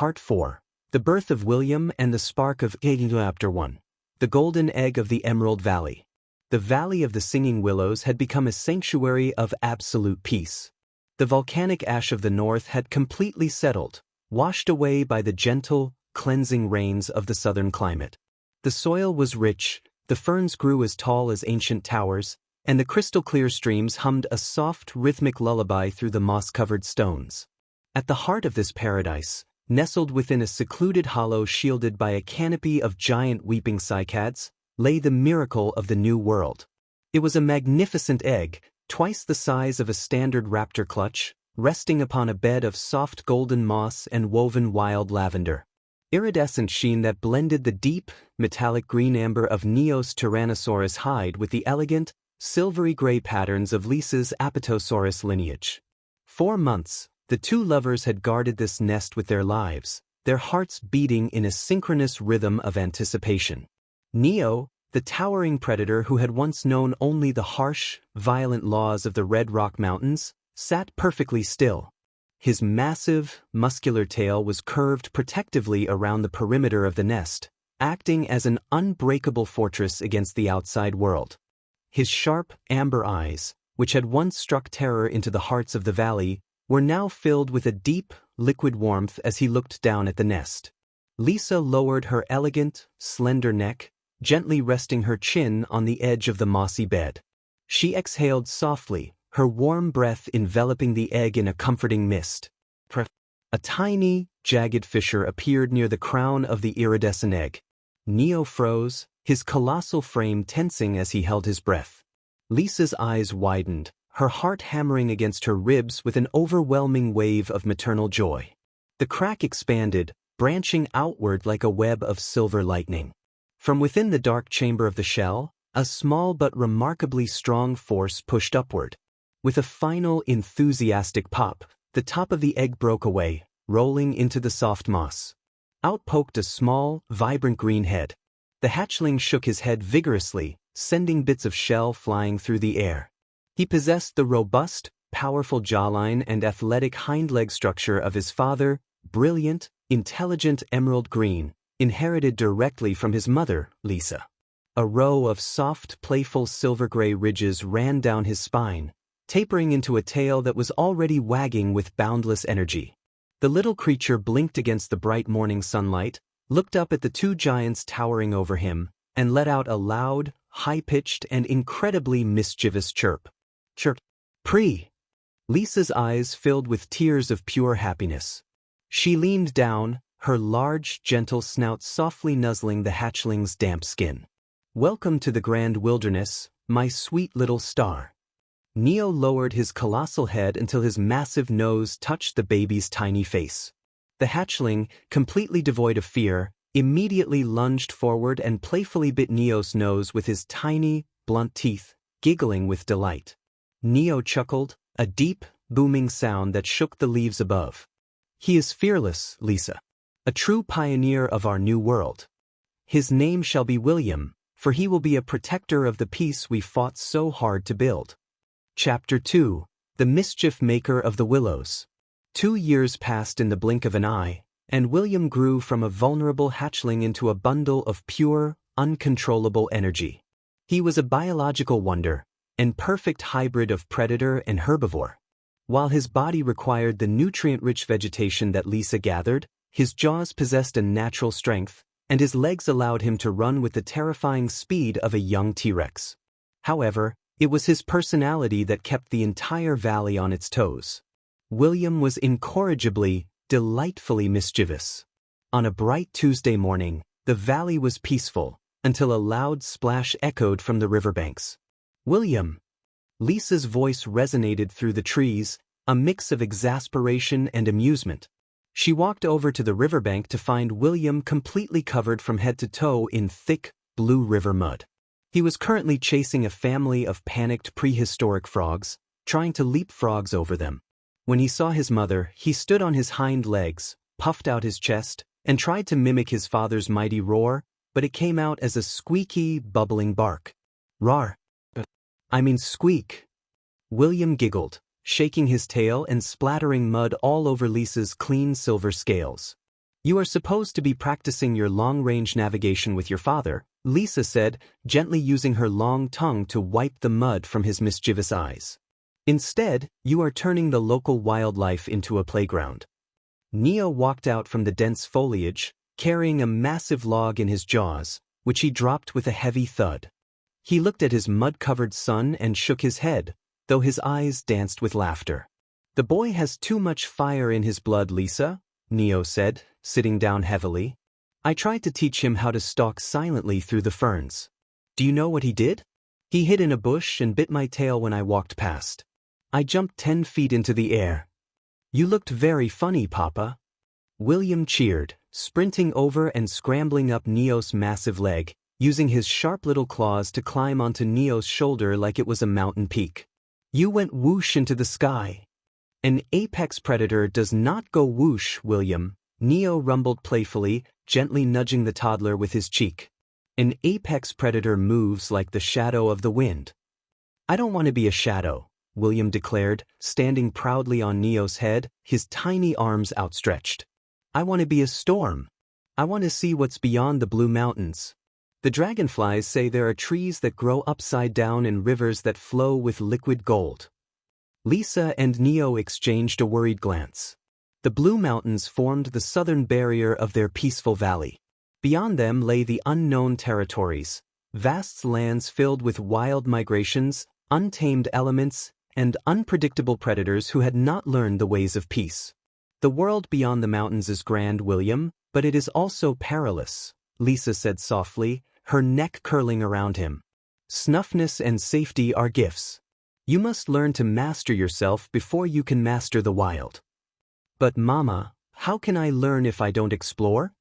Part 4. The Birth of William and the Spark of Chapter 1. The Golden Egg of the Emerald Valley. The Valley of the Singing Willows had become a sanctuary of absolute peace. The volcanic ash of the north had completely settled, washed away by the gentle, cleansing rains of the southern climate. The soil was rich, the ferns grew as tall as ancient towers, and the crystal-clear streams hummed a soft, rhythmic lullaby through the moss-covered stones. At the heart of this paradise, nestled within a secluded hollow shielded by a canopy of giant weeping cycads, lay the miracle of the New World. It was a magnificent egg, twice the size of a standard raptor clutch, resting upon a bed of soft golden moss and woven wild lavender. Iridescent sheen that blended the deep, metallic green amber of Neo's Tyrannosaurus hide with the elegant, silvery gray patterns of Lisa's Apatosaurus lineage. 4 months, the two lovers had guarded this nest with their lives, their hearts beating in a synchronous rhythm of anticipation. Neo, the towering predator who had once known only the harsh, violent laws of the Red Rock Mountains, sat perfectly still. His massive, muscular tail was curved protectively around the perimeter of the nest, acting as an unbreakable fortress against the outside world. His sharp, amber eyes, which had once struck terror into the hearts of the valley, were now filled with a deep, liquid warmth as he looked down at the nest. Lisa lowered her elegant, slender neck, gently resting her chin on the edge of the mossy bed. She exhaled softly, her warm breath enveloping the egg in a comforting mist. A tiny, jagged fissure appeared near the crown of the iridescent egg. Neo froze, his colossal frame tensing as he held his breath. Lisa's eyes widened, her heart hammering against her ribs with an overwhelming wave of maternal joy. The crack expanded, branching outward like a web of silver lightning. From within the dark chamber of the shell, a small but remarkably strong force pushed upward. With a final enthusiastic pop, the top of the egg broke away, rolling into the soft moss. Out poked a small, vibrant green head. The hatchling shook his head vigorously, sending bits of shell flying through the air. He possessed the robust, powerful jawline and athletic hind leg structure of his father, brilliant, intelligent emerald green, inherited directly from his mother, Lisa. A row of soft, playful silver-gray ridges ran down his spine, tapering into a tail that was already wagging with boundless energy. The little creature blinked against the bright morning sunlight, looked up at the two giants towering over him, and let out a loud, high-pitched and incredibly mischievous chirp. Chirp. Pre! Lisa's eyes filled with tears of pure happiness. She leaned down, her large, gentle snout softly nuzzling the hatchling's damp skin. Welcome to the grand wilderness, my sweet little star. Neo lowered his colossal head until his massive nose touched the baby's tiny face. The hatchling, completely devoid of fear, immediately lunged forward and playfully bit Neo's nose with his tiny, blunt teeth, giggling with delight. Neo chuckled, a deep, booming sound that shook the leaves above. He is fearless, Lisa. A true pioneer of our new world. His name shall be William, for he will be a protector of the peace we fought so hard to build. Chapter 2. The Mischief Maker of the Willows. 2 years passed in the blink of an eye, and William grew from a vulnerable hatchling into a bundle of pure, uncontrollable energy. He was a biological wonder, an perfect hybrid of predator and herbivore. While his body required the nutrient-rich vegetation that Lisa gathered, his jaws possessed a natural strength, and his legs allowed him to run with the terrifying speed of a young T-Rex. However, it was his personality that kept the entire valley on its toes. William was incorrigibly, delightfully mischievous. On a bright Tuesday morning, the valley was peaceful, until a loud splash echoed from the riverbanks. William! Lisa's voice resonated through the trees, a mix of exasperation and amusement. She walked over to the riverbank to find William completely covered from head to toe in thick, blue river mud. He was currently chasing a family of panicked prehistoric frogs, trying to leap frogs over them. When he saw his mother, he stood on his hind legs, puffed out his chest, and tried to mimic his father's mighty roar, but it came out as a squeaky, bubbling bark. Rawr. Squeak. William giggled, shaking his tail and splattering mud all over Lisa's clean silver scales. You are supposed to be practicing your long-range navigation with your father, Lisa said, gently using her long tongue to wipe the mud from his mischievous eyes. Instead, you are turning the local wildlife into a playground. Neo walked out from the dense foliage, carrying a massive log in his jaws, which he dropped with a heavy thud. He looked at his mud-covered son and shook his head, though his eyes danced with laughter. The boy has too much fire in his blood, Lisa, Neo said, sitting down heavily. I tried to teach him how to stalk silently through the ferns. Do you know what he did? He hid in a bush and bit my tail when I walked past. I jumped 10 feet into the air. You looked very funny, Papa. William cheered, sprinting over and scrambling up Neo's massive leg, using his sharp little claws to climb onto Neo's shoulder like it was a mountain peak. You went whoosh into the sky. An apex predator does not go whoosh, William, Neo rumbled playfully, gently nudging the toddler with his cheek. An apex predator moves like the shadow of the wind. I don't want to be a shadow, William declared, standing proudly on Neo's head, his tiny arms outstretched. I want to be a storm. I want to see what's beyond the Blue Mountains. The dragonflies say there are trees that grow upside down and rivers that flow with liquid gold. Lisa and Neo exchanged a worried glance. The Blue Mountains formed the southern barrier of their peaceful valley. Beyond them lay the unknown territories, vast lands filled with wild migrations, untamed elements, and unpredictable predators who had not learned the ways of peace. The world beyond the mountains is grand, William, but it is also perilous, Lisa said softly, her neck curling around him. Snuffness and safety are gifts. You must learn to master yourself before you can master the wild. But Mama, how can I learn if I don't explore?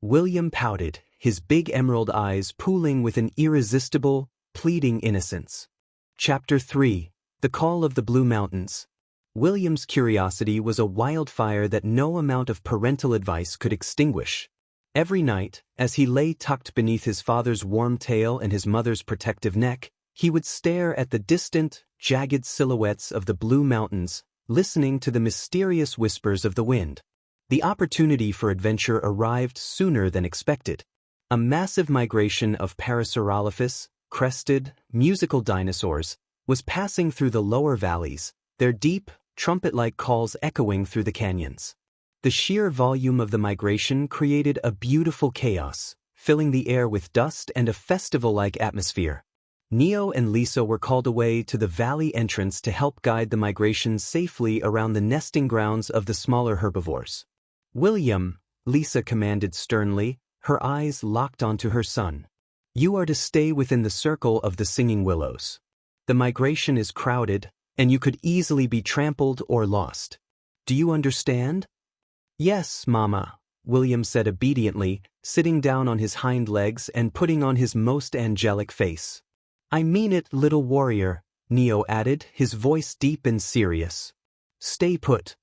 William pouted, his big emerald eyes pooling with an irresistible, pleading innocence. Chapter 3. The Call of the Blue Mountains. William's curiosity was a wildfire that no amount of parental advice could extinguish. Every night, as he lay tucked beneath his father's warm tail and his mother's protective neck, he would stare at the distant, jagged silhouettes of the Blue Mountains, listening to the mysterious whispers of the wind. The opportunity for adventure arrived sooner than expected. A massive migration of Parasaurolophus, crested, musical dinosaurs, was passing through the lower valleys, their deep, trumpet-like calls echoing through the canyons. The sheer volume of the migration created a beautiful chaos, filling the air with dust and a festival-like atmosphere. Neo and Lisa were called away to the valley entrance to help guide the migration safely around the nesting grounds of the smaller herbivores. William, Lisa commanded sternly, her eyes locked onto her son. You are to stay within the circle of the singing willows. The migration is crowded, and you could easily be trampled or lost. Do you understand? Yes, Mama, William said obediently, sitting down on his hind legs and putting on his most angelic face. I mean it, little warrior, Neo added, his voice deep and serious. Stay put.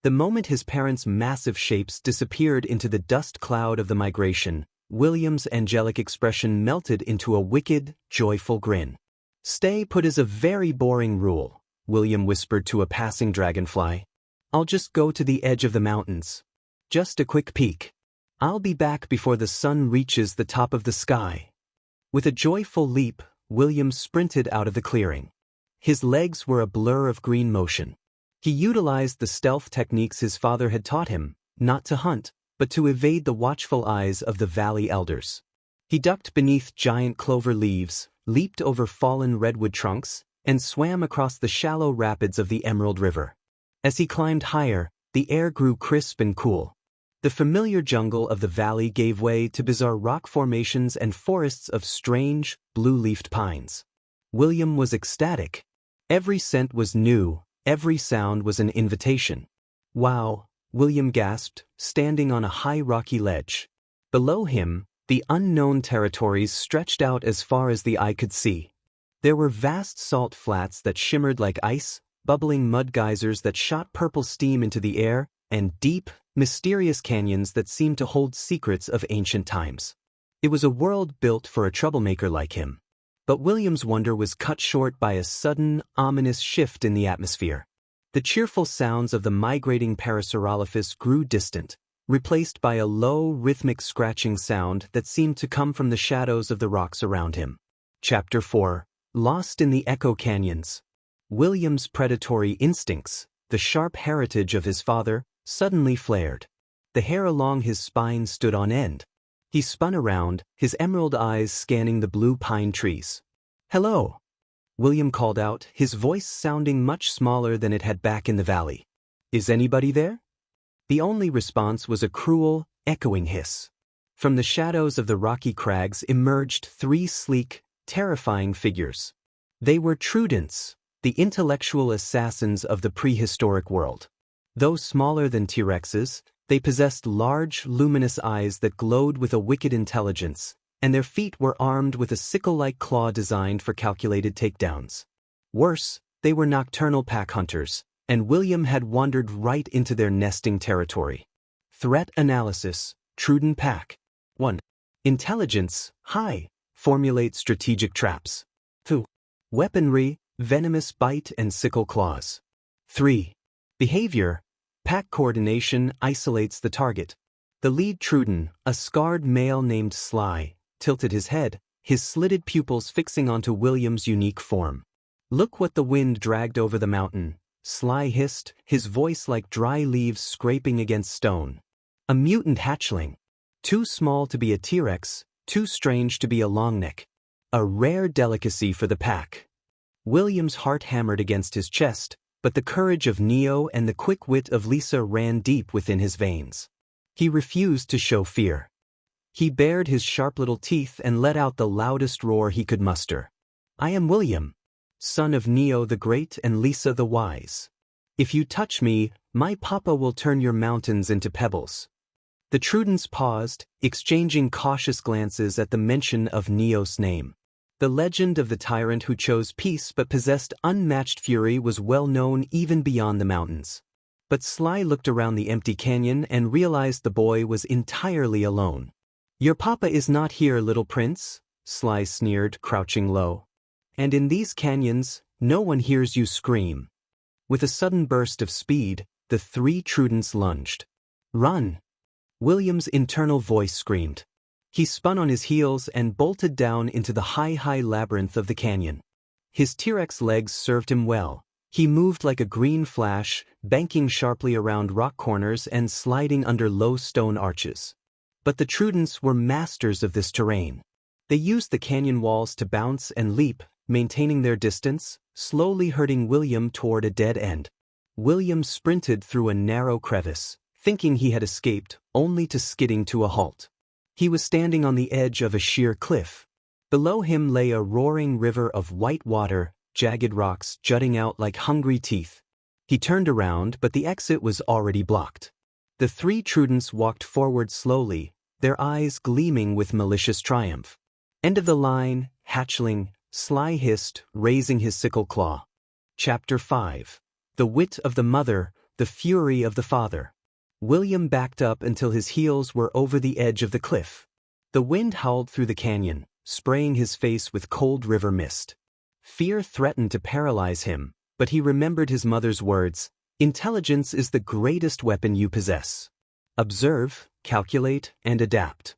The moment his parents' massive shapes disappeared into the dust cloud of the migration, William's angelic expression melted into a wicked, joyful grin. Stay put is a very boring rule, William whispered to a passing dragonfly. I'll just go to the edge of the mountains. Just a quick peek. I'll be back before the sun reaches the top of the sky. With a joyful leap, William sprinted out of the clearing. His legs were a blur of green motion. He utilized the stealth techniques his father had taught him, not to hunt, but to evade the watchful eyes of the valley elders. He ducked beneath giant clover leaves, leaped over fallen redwood trunks, and swam across the shallow rapids of the Emerald River. As he climbed higher, the air grew crisp and cool. The familiar jungle of the valley gave way to bizarre rock formations and forests of strange, blue-leafed pines. William was ecstatic. Every scent was new, every sound was an invitation. Wow, William gasped, standing on a high rocky ledge. Below him, the unknown territories stretched out as far as the eye could see. There were vast salt flats that shimmered like ice, bubbling mud geysers that shot purple steam into the air, and deep, mysterious canyons that seemed to hold secrets of ancient times. It was a world built for a troublemaker like him. But William's wonder was cut short by a sudden, ominous shift in the atmosphere. The cheerful sounds of the migrating Parasaurolophus grew distant, replaced by a low, rhythmic scratching sound that seemed to come from the shadows of the rocks around him. Chapter 4. Lost in the Echo Canyons. William's predatory instincts, the sharp heritage of his father, suddenly flared. The hair along his spine stood on end. He spun around, his emerald eyes scanning the blue pine trees. "Hello," William called out, his voice sounding much smaller than it had back in the valley. "Is anybody there?" The only response was a cruel, echoing hiss. From the shadows of the rocky crags emerged three sleek, terrifying figures. They were Trudents, the intellectual assassins of the prehistoric world. Though smaller than T-Rexes, they possessed large, luminous eyes that glowed with a wicked intelligence, and their feet were armed with a sickle-like claw designed for calculated takedowns. Worse, they were nocturnal pack hunters, and William had wandered right into their nesting territory. Threat analysis, Truden Pack. 1. Intelligence, high, formulate strategic traps. 2. Weaponry, venomous bite and sickle claws. 3. Behavior, pack coordination isolates the target. The lead Truden, a scarred male named Sly, tilted his head, his slitted pupils fixing onto William's unique form. "Look what the wind dragged over the mountain," Sly hissed, his voice like dry leaves scraping against stone. A mutant hatchling. Too small to be a T-Rex, too strange to be a longneck. A rare delicacy for the pack. William's heart hammered against his chest, but the courage of Neo and the quick wit of Lisa ran deep within his veins. He refused to show fear. He bared his sharp little teeth and let out the loudest roar he could muster. "I am William, son of Neo the Great and Lisa the Wise. If you touch me, my papa will turn your mountains into pebbles." The Trudents paused, exchanging cautious glances at the mention of Neo's name. The legend of the tyrant who chose peace but possessed unmatched fury was well known even beyond the mountains. But Sly looked around the empty canyon and realized the boy was entirely alone. "Your papa is not here, little prince," Sly sneered, crouching low. "And in these canyons, no one hears you scream." With a sudden burst of speed, the three Trudents lunged. "Run!" William's internal voice screamed. He spun on his heels and bolted down into the high labyrinth of the canyon. His T-Rex legs served him well. He moved like a green flash, banking sharply around rock corners and sliding under low stone arches. But the Trudents were masters of this terrain. They used the canyon walls to bounce and leap, maintaining their distance, slowly herding William toward a dead end. William sprinted through a narrow crevice, thinking he had escaped, only to skidding to a halt. He was standing on the edge of a sheer cliff. Below him lay a roaring river of white water, jagged rocks jutting out like hungry teeth. He turned around, but the exit was already blocked. The three Trudents walked forward slowly, their eyes gleaming with malicious triumph. "End of the line, hatchling," Sly hissed, raising his sickle claw. Chapter 5. The wit of the mother, the fury of the father. William backed up until his heels were over the edge of the cliff. The wind howled through the canyon, spraying his face with cold river mist. Fear threatened to paralyze him, but he remembered his mother's words, "Intelligence is the greatest weapon you possess. Observe, calculate, and adapt."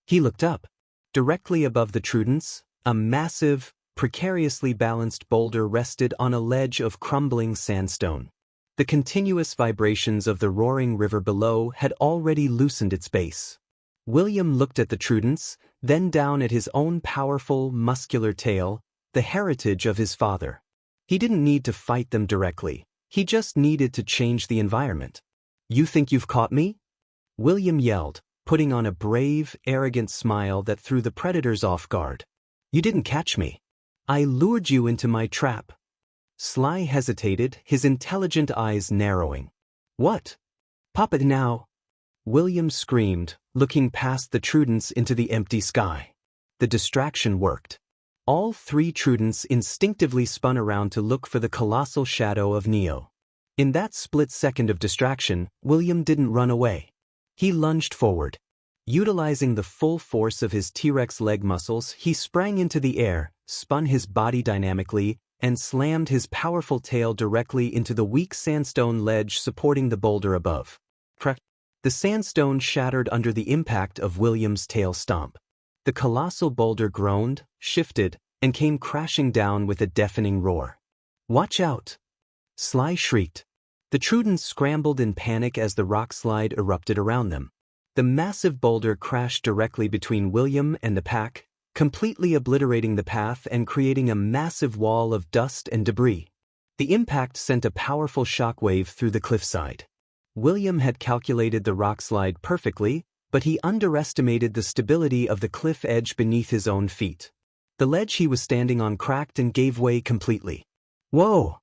He looked up. Directly above the Trudents, a massive, precariously balanced boulder rested on a ledge of crumbling sandstone. The continuous vibrations of the roaring river below had already loosened its base. William looked at the Trudents, then down at his own powerful, muscular tail, the heritage of his father. He didn't need to fight them directly. He just needed to change the environment. "You think you've caught me?" William yelled, putting on a brave, arrogant smile that threw the predators off guard. "You didn't catch me. I lured you into my trap." Sly hesitated, his intelligent eyes narrowing. "What? Papa now?" William screamed, looking past the Trudents into the empty sky. The distraction worked. All three Trudents instinctively spun around to look for the colossal shadow of Neo. In that split second of distraction, William didn't run away. He lunged forward. Utilizing the full force of his T-Rex leg muscles, he sprang into the air, spun his body dynamically, and slammed his powerful tail directly into the weak sandstone ledge supporting the boulder above. Crack! The sandstone shattered under the impact of William's tail stomp. The colossal boulder groaned, shifted, and came crashing down with a deafening roar. "Watch out!" Sly shrieked. The Trudens scrambled in panic as the rock slide erupted around them. The massive boulder crashed directly between William and the pack, completely obliterating the path and creating a massive wall of dust and debris. The impact sent a powerful shockwave through the cliffside. William had calculated the rock slide perfectly, but he underestimated the stability of the cliff edge beneath his own feet. The ledge he was standing on cracked and gave way completely. "Whoa!"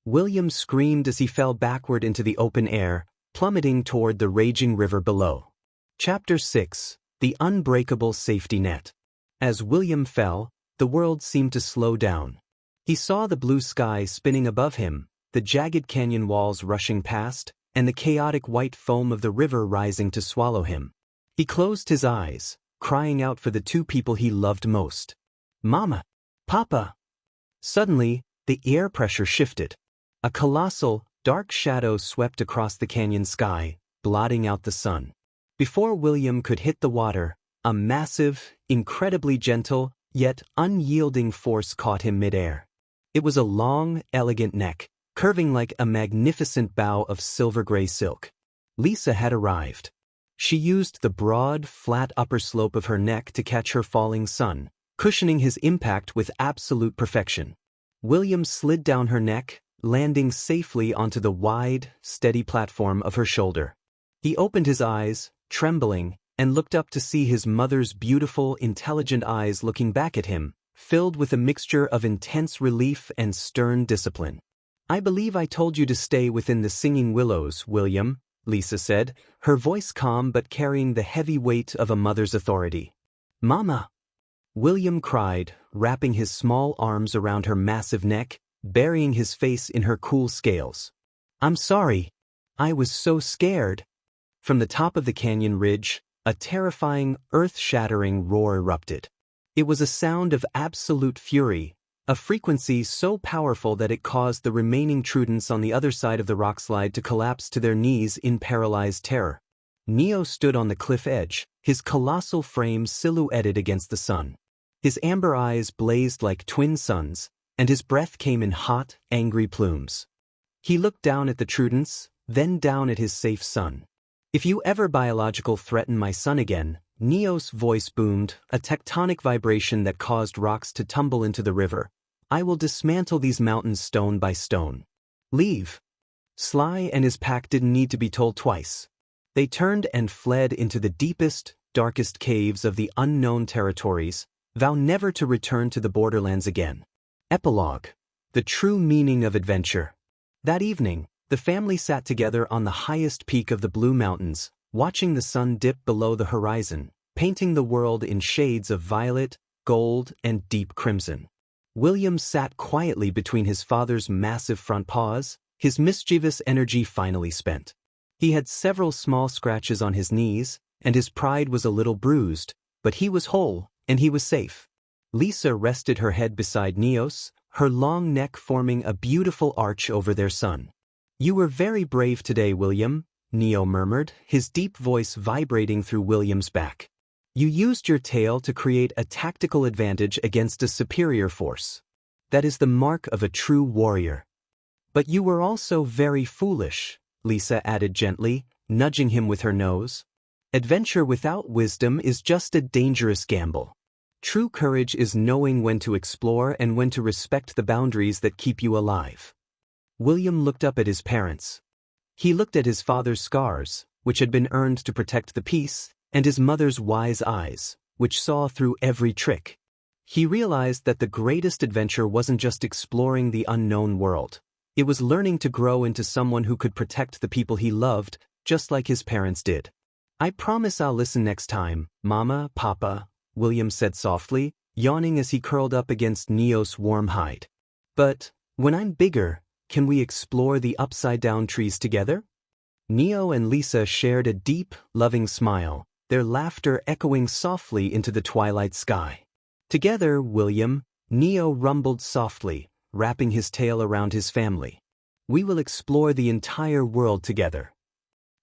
William screamed as he fell backward into the open air, plummeting toward the raging river below. Chapter 6: The Unbreakable Safety Net. As William fell, the world seemed to slow down. He saw the blue sky spinning above him, the jagged canyon walls rushing past, and the chaotic white foam of the river rising to swallow him. He closed his eyes, crying out for the two people he loved most. "Mama! Papa!" Suddenly, the air pressure shifted. A colossal, dark shadow swept across the canyon sky, blotting out the sun. Before William could hit the water, a massive, incredibly gentle, yet unyielding force caught him midair. It was a long, elegant neck, curving like a magnificent bow of silver-gray silk. Lisa had arrived. She used the broad, flat upper slope of her neck to catch her falling son, cushioning his impact with absolute perfection. William slid down her neck, landing safely onto the wide, steady platform of her shoulder. He opened his eyes, trembling, and looked up to see his mother's beautiful, intelligent eyes looking back at him, filled with a mixture of intense relief and stern discipline. "I believe I told you to stay within the Singing Willows, William," Lisa said, her voice calm but carrying the heavy weight of a mother's authority. "Mama!" William cried, wrapping his small arms around her massive neck, burying his face in her cool scales. "I'm sorry. I was so scared." From the top of the canyon ridge, a terrifying, earth-shattering roar erupted. It was a sound of absolute fury, a frequency so powerful that it caused the remaining Trudens on the other side of the rockslide to collapse to their knees in paralyzed terror. Neo stood on the cliff edge, his colossal frame silhouetted against the sun. His amber eyes blazed like twin suns, and his breath came in hot, angry plumes. He looked down at the Trudens, then down at his safe son. "If you ever biological threaten my son again," Neo's voice boomed, a tectonic vibration that caused rocks to tumble into the river, "I will dismantle these mountains stone by stone. Leave." Sly and his pack didn't need to be told twice. They turned and fled into the deepest, darkest caves of the unknown territories, vow never to return to the borderlands again. Epilogue: The true meaning of adventure. That evening, the family sat together on the highest peak of the Blue Mountains, watching the sun dip below the horizon, painting the world in shades of violet, gold, and deep crimson. William sat quietly between his father's massive front paws, his mischievous energy finally spent. He had several small scratches on his knees, and his pride was a little bruised, but he was whole, and he was safe. Lisa rested her head beside Neos, her long neck forming a beautiful arch over their son. "You were very brave today, William," Neo murmured, his deep voice vibrating through William's back. "You used your tail to create a tactical advantage against a superior force. That is the mark of a true warrior. But you were also very foolish," Lisa added gently, nudging him with her nose. "Adventure without wisdom is just a dangerous gamble. True courage is knowing when to explore and when to respect the boundaries that keep you alive." William looked up at his parents. He looked at his father's scars, which had been earned to protect the peace, and his mother's wise eyes, which saw through every trick. He realized that the greatest adventure wasn't just exploring the unknown world. It was learning to grow into someone who could protect the people he loved, just like his parents did. "I promise I'll listen next time, Mama, Papa," William said softly, yawning as he curled up against Neo's warm hide. "But, when I'm bigger, can we explore the upside-down trees together?" Neo and Lisa shared a deep, loving smile, their laughter echoing softly into the twilight sky. "Together, William," Neo rumbled softly, wrapping his tail around his family. "We will explore the entire world together."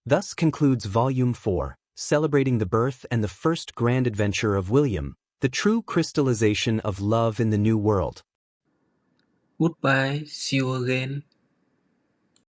Thus concludes Volume 4, celebrating the birth and the first grand adventure of William, the true crystallization of love in the New World. Goodbye, see you again.